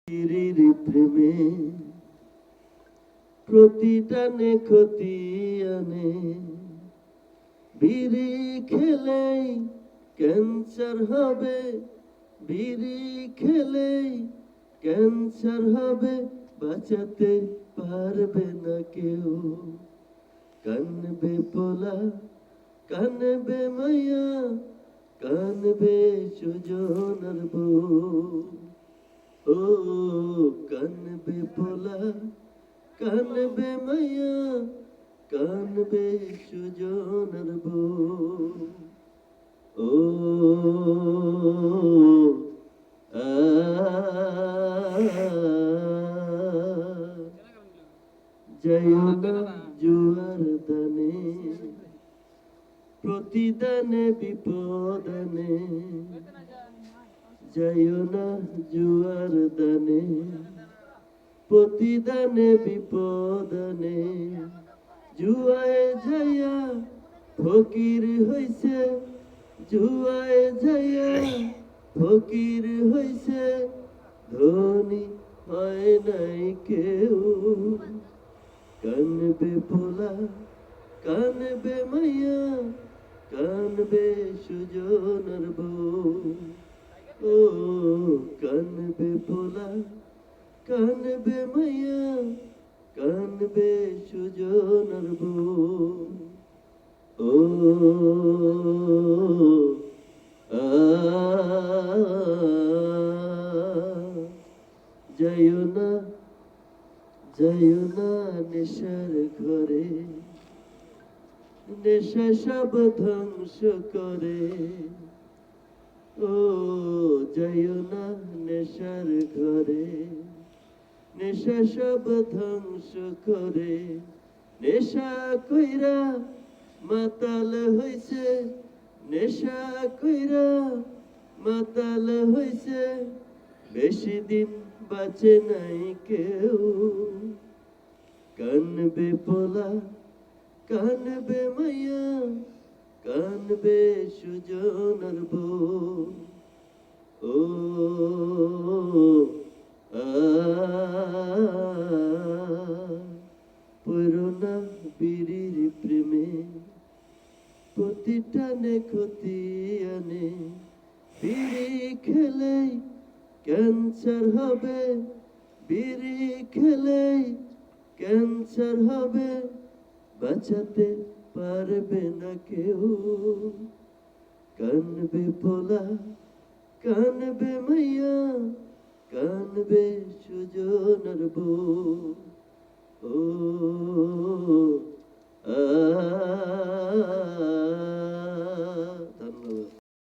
পীরির প্রেমে প্রতিটানে ক্ষতি আনে, বিড়ি খেলেই ক্যান্সার হবে, বিড়ি খেলেই ক্যান্সার হবে, বাঁচাতে পারবে না কেউ। কানবে পোলা, কানবে মাইয়া, কানবে সুজনার বউ। ও কানবে পোলা, কানবে মাইয়া, কানবে সুজনার বউ। ও আ যাইও না জুয়ার দানে, প্রতিদানে বিপদানে, যাইও না জুয়ার দানে, প্রতিদানে বিপদানে। জুয়ায় যাইয়া ফকির হইছে, জুয়ায় যাইয়া ফকির হইছে, ধনী হয় নাই কেউ। কানবে পোলা, কানবে মাইয়া, কানবে সুজনার বউ। ও কানবে পোলা, কানবে মাইয়া, কানবে সুজনার বউ। ও আ যাইও না, যাইও না নেশার ঘরে, নেশা সব ধ্বংস করে। ও যাইও না নেশার ঘরে, নেশা সব ধ্বংস করে। নেশা কইরা মাতাল হইছে, নেশা কইরা মাতাল হইছে, বেশি দিন বাঁচে নাই কেউ। কানবে পোলা, কানবে মাইয়া, কানবে সুজনার বউ। ও আ পড়ো না বিড়ির প্রেমে, প্রতিটানে ক্ষতি আনে, বিড়ি খেলেই ক্যান্সার হবে, বিড়ি খেলেই ক্যান্সার হবে, বাঁচাতে পারবে না কেউ। কানবে পোলা, কানবে মাইয়া, কানবে সুজনার বউ। ও